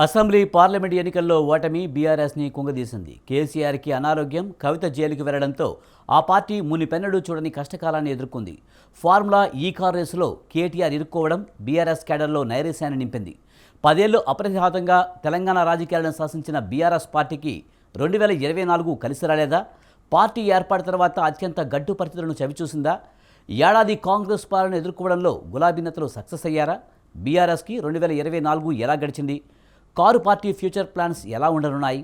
Assembly parliament ఎన్నికల్లో ఓటమి బీఆర్ఎస్ని కుంగదీసింది. కేసీఆర్కి అనారోగ్యం, కవిత జైలుకి వెళ్లడంతో ఆ పార్టీ మునిపెన్నడూ చూడని కష్టకాలాన్ని ఎదుర్కొంది. ఫార్ములా ఈ కార్ రేసులో కేటీఆర్ ఇరుక్కోవడం బీఆర్ఎస్ క్యాడర్లో నైరేశాన్ని నింపింది. 10 ఏళ్లు అప్రతిహాతంగా తెలంగాణ రాజకీయాలను శాసించిన బీఆర్ఎస్ పార్టీకి 2024 కలిసి రాలేదా? పార్టీ ఏర్పాటు తర్వాత అత్యంత గడ్డు పరిస్థితులను చవిచూసిందా? ఏడాది కాంగ్రెస్ పాలన ఎదుర్కోవడంలో గులాబీ నేతలు సక్సెస్ అయ్యారా? బీఆర్ఎస్కి 2024 ఎలా గడిచింది? కారు పార్టీ ఫ్యూచర్ ప్లాన్స్ ఎలా ఉండనున్నాయి?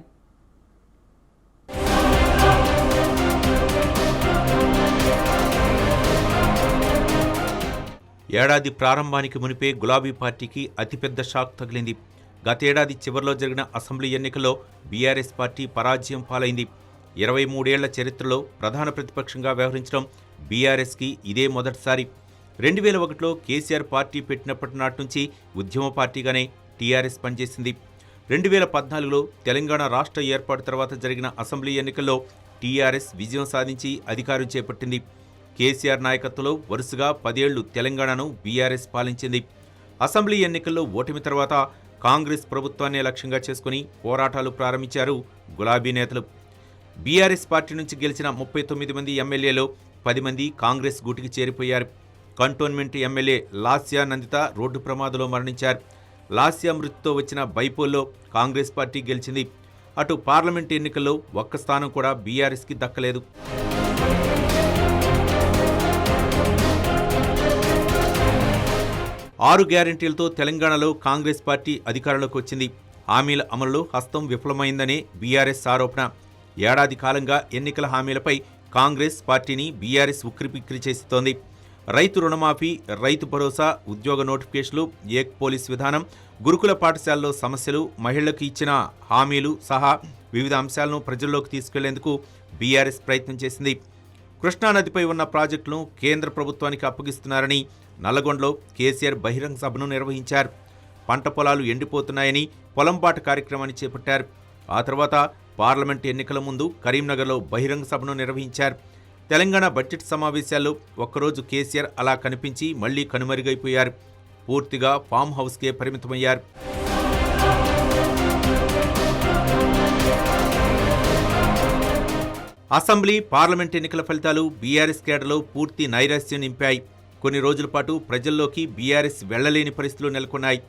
ఏడాది ప్రారంభానికి మునిపే గులాబీ పార్టీకి అతిపెద్ద షాక్ తగిలింది. గతేడాది చివరిలో జరిగిన అసెంబ్లీ ఎన్నికల్లో బీఆర్ఎస్ పార్టీ పరాజయం పాలైంది. 23 ఏళ్ల చరిత్రలో ప్రధాన ప్రతిపక్షంగా వ్యవహరించడం బీఆర్ఎస్కి ఇదే మొదటిసారి. 2001లో కేసీఆర్ పార్టీ పెట్టినప్పటి నాటి నుంచి ఉద్యమ పార్టీగానే టీఆర్ఎస్ పనిచేసింది. 2014లో తెలంగాణ రాష్ట్ర ఏర్పాటు తర్వాత జరిగిన అసెంబ్లీ ఎన్నికల్లో టీఆర్ఎస్ విజయం సాధించి అధికారం చేపట్టింది. కేసీఆర్ నాయకత్వంలో వరుసగా 10 ఏళ్లు తెలంగాణను బీఆర్ఎస్ పాలించింది. అసెంబ్లీ ఎన్నికల్లో ఓటమి తర్వాత కాంగ్రెస్ ప్రభుత్వాన్ని లక్ష్యంగా చేసుకుని పోరాటాలు ప్రారంభించారు గులాబీ నేతలు. బీఆర్ఎస్ పార్టీ నుంచి గెలిచిన 39 మంది ఎమ్మెల్యేలో 10 మంది కాంగ్రెస్ గూటికి చేరిపోయారు. Cantonment MLA Lasya Nandita road ప్రమాదంలో మరణించారు. లాస్యా మృతితో వచ్చిన బైపోల్లో కాంగ్రెస్ పార్టీ గెలిచింది. అటు పార్లమెంట్ ఎన్నికల్లో ఒక్క స్థానం కూడా బీఆర్ఎస్కి దక్కలేదు. ఆరు గ్యారెంటీలతో తెలంగాణలో కాంగ్రెస్ పార్టీ అధికారంలోకి వచ్చింది. హామీల అమలులో హస్తం విఫలమైందనే బీఆర్ఎస్ ఆరోపణ. ఏడాది కాలంగా ఎన్నికల హామీలపై కాంగ్రెస్ పార్టీని బీఆర్ఎస్ ఉక్కిరిబిక్కిరి చేస్తోంది. రైతు రుణమాఫీ, రైతు భరోసా, ఉద్యోగ నోటిఫికేషన్లు, ఏక్ పోలీస్ విధానం, గురుకుల పాఠశాలలో సమస్యలు, మహిళలకు ఇచ్చిన హామీలు సహా వివిధ అంశాలను ప్రజల్లోకి తీసుకెళ్లేందుకు బీఆర్ఎస్ ప్రయత్నం చేసింది. కృష్ణానదిపై ఉన్న ప్రాజెక్టులను కేంద్ర ప్రభుత్వానికి అప్పగిస్తున్నారని నల్లగొండలో కేసీఆర్ బహిరంగ సభను నిర్వహించారు. పంట పొలాలు ఎండిపోతున్నాయని పొలంబాట కార్యక్రమాన్ని చేపట్టారు. ఆ తర్వాత పార్లమెంట్ ఎన్నికల ముందు కరీంనగర్లో బహిరంగ సభను నిర్వహించారు. తెలంగాణ బడ్జెట్ సమావేశాల్లో ఒక్కరోజు కేసీఆర్ అలా కనిపించి మళ్లీ కనుమరుగైపోయారు. పూర్తిగా ఫామ్ హౌస్కే పరిమితమయ్యారు. అసెంబ్లీ, పార్లమెంట్ ఎన్నికల ఫలితాలు బీఆర్ఎస్ కేడర్లో పూర్తి నైరాశ్యం నింపాయి. కొన్ని రోజుల పాటు ప్రజల్లోకి బీఆర్ఎస్ వెళ్లలేని పరిస్థితులు నెలకొన్నాయి.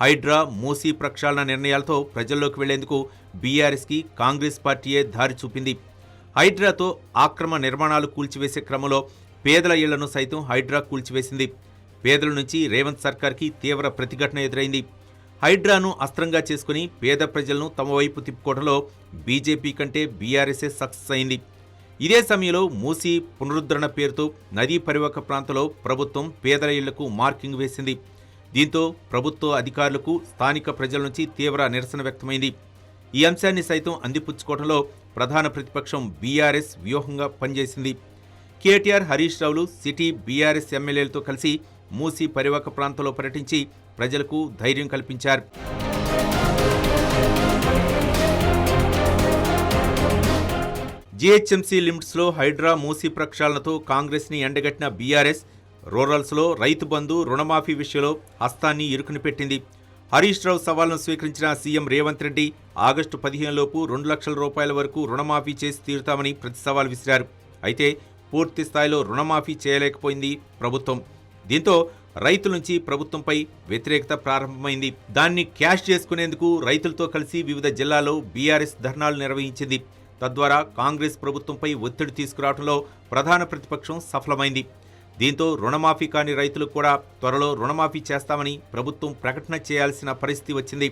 హైడ్రా, మూసీ ప్రక్షాళన నిర్ణయాలతో ప్రజల్లోకి వెళ్లేందుకు బీఆర్ఎస్కి కాంగ్రెస్ పార్టీయే దారి చూపింది. హైడ్రాతో ఆక్రమ నిర్మాణాలు కూల్చివేసే క్రమంలో పేదల ఇళ్లను సైతం హైడ్రా కూల్చివేసింది. పేదల నుంచి రేవంత్ సర్కార్కి తీవ్ర ప్రతిఘటన ఎదురైంది. హైడ్రాను అస్త్రంగా చేసుకుని పేద ప్రజలను తమ వైపు తిప్పుకోవడంలో బీజేపీ కంటే బీఆర్ఎస్ఏ సక్సెస్ అయింది. ఇదే సమయంలో మూసీ పునరుద్ధరణ పేరుతో నదీ పరివాహక ప్రాంతంలో ప్రభుత్వం పేదల ఇళ్లకు మార్కింగ్ వేసింది. దీంతో ప్రభుత్వ అధికారులకు స్థానిక ప్రజల నుంచి తీవ్ర నిరసన వ్యక్తమైంది. ఈ అంశాన్ని సైతం అందిపుచ్చుకోవడంలో ప్రధాన ప్రతిపక్షం బీఆర్ఎస్ వ్యూహంగా పనిచేసింది. కేటీఆర్, హరీష్ రావులు సిటీ బీఆర్ఎస్ ఎమ్మెల్యేలతో కలిసి మూసీ పరివాహక ప్రాంతంలో పర్యటించి ప్రజలకు ధైర్యం కల్పించారు. జీహెచ్ఎంసీ లిమిట్స్లో హైడ్రా, మూసీ ప్రక్షాళనతో కాంగ్రెస్ని ఎండగట్టిన బీఆర్ఎస్ రూరల్స్లో రైతు బంధు, రుణమాఫీ విషయంలో హస్తాన్ని ఇరుకుని పెట్టింది. హరీష్ రావు సవాల్ను స్వీకరించిన సీఎం రేవంత్ రెడ్డి ఆగస్టు 15 లోపు 2 లక్షల రూపాయల వరకు రుణమాఫీ చేసి తీరుతామని ప్రతి సవాల్ విసిరారు. అయితే పూర్తి స్థాయిలో రుణమాఫీ చేయలేకపోయింది ప్రభుత్వం. దీంతో రైతుల నుంచి ప్రభుత్వంపై వ్యతిరేకత ప్రారంభమైంది. దాన్ని క్యాష్ చేసుకునేందుకు రైతులతో కలిసి వివిధ జిల్లాల్లో బీఆర్ఎస్ ధర్నాలు నిర్వహించింది. తద్వారా కాంగ్రెస్ ప్రభుత్వంపై ఒత్తిడి తీసుకురావడంలో ప్రధాన ప్రతిపక్షం సఫలమైంది. దీంతో రుణమాఫీ కాని రైతులకు కూడా త్వరలో రుణమాఫీ చేస్తామని ప్రభుత్వం ప్రకటన చేయాల్సిన పరిస్థితి వచ్చింది.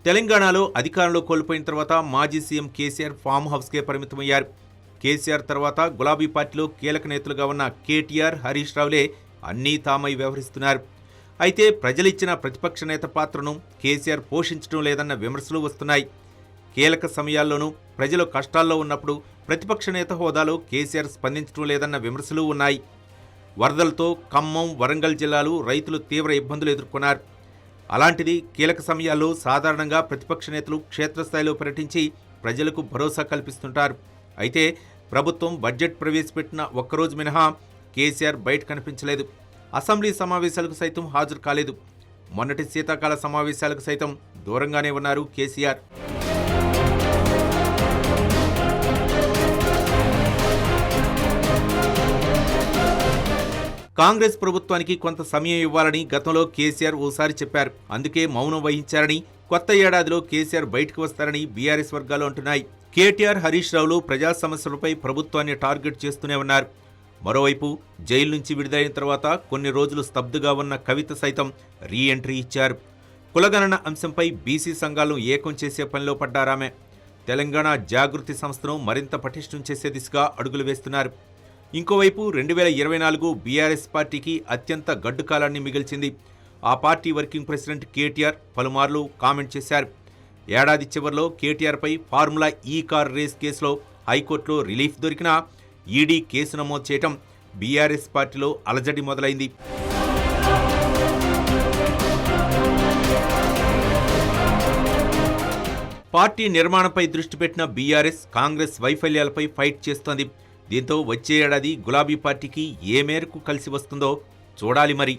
తెలంగాణలో అధికారంలో కోల్పోయిన తర్వాత మాజీ సీఎం కేసీఆర్ ఫామ్ హౌస్కే పరిమితమయ్యారు. కేసీఆర్ తర్వాత గులాబీ పార్టీలో కీలక నేతలుగా ఉన్న కేటీఆర్, హరీష్ రావులే అన్నీ తామై వ్యవహరిస్తున్నారు. అయితే ప్రజలిచ్చిన ప్రతిపక్ష నేత పాత్రను కేసీఆర్ పోషించడం లేదన్న విమర్శలు వస్తున్నాయి. కీలక సమయాల్లోనూ ప్రజలు కష్టాల్లో ఉన్నప్పుడు ప్రతిపక్ష నేత హోదాలో కేసీఆర్ స్పందించడం లేదన్న విమర్శలు ఉన్నాయి. వరదలతో ఖమ్మం, వరంగల్ జిల్లాలు రైతులు తీవ్ర ఇబ్బందులు ఎదుర్కొన్నారు. అలాంటిది కీలక సమయాల్లో సాధారణంగా ప్రతిపక్ష నేతలు క్షేత్రస్థాయిలో పర్యటించి ప్రజలకు భరోసా కల్పిస్తుంటారు. అయితే ప్రభుత్వం బడ్జెట్ ప్రవేశపెట్టిన ఒక్కరోజు మినహా కేసీఆర్ బయట కనిపించలేదు. అసెంబ్లీ సమావేశాలకు సైతం హాజరు కాలేదు. మొన్నటి శీతాకాల సమావేశాలకు సైతం దూరంగానే ఉన్నారు కేసీఆర్. కాంగ్రెస్ ప్రభుత్వానికి కొంత సమయం ఇవ్వాలని గతంలో కేసీఆర్ ఓసారి చెప్పారు. అందుకే మౌనం వహించారని, కొత్త ఏడాదిలో కేసీఆర్ బయటకు వస్తారని బీఆర్ఎస్ వర్గాలు అంటున్నాయి. కేటీఆర్, హరీష్ రావులు ప్రజా సమస్యలపై ప్రభుత్వాన్ని టార్గెట్ చేస్తూనే ఉన్నారు. మరోవైపు జైలు నుంచి విడుదలైన తర్వాత కొన్ని రోజులు స్తబ్దుగా ఉన్న కవిత సైతం రీ ఎంట్రీ ఇచ్చారు. కులగణన అంశంపై బీసీ సంఘాలను ఏకం చేసే పనిలో పడ్డారామె. తెలంగాణ జాగృతి సంస్థను మరింత పటిష్టం చేసే దిశగా అడుగులు వేస్తున్నారు. ఇంకోవైపు 2024 బీఆర్ఎస్ పార్టీకి అత్యంత గడ్డు కాలాన్ని మిగిల్చింది. ఆ పార్టీ వర్కింగ్ ప్రెసిడెంట్ కేటీఆర్ పలుమార్లు కామెంట్ చేశారు. ఏడాది చివరిలో కేటీఆర్పై ఫార్ములా ఈ కార్ రేస్ కేసులో హైకోర్టులో రిలీఫ్ దొరికినా ఈడీ కేసు నమోదు చేయటం బీఆర్ఎస్ పార్టీలో అలజడి మొదలైంది. పార్టీ నిర్మాణంపై దృష్టి పెట్టిన బీఆర్ఎస్ కాంగ్రెస్ వైఫల్యాలపై ఫైట్ చేస్తోంది. దీంతో వచ్చే ఏడాది గులాబీ పార్టీకి ఏ మేరకు కలిసి వస్తుందో చూడాలి మరి.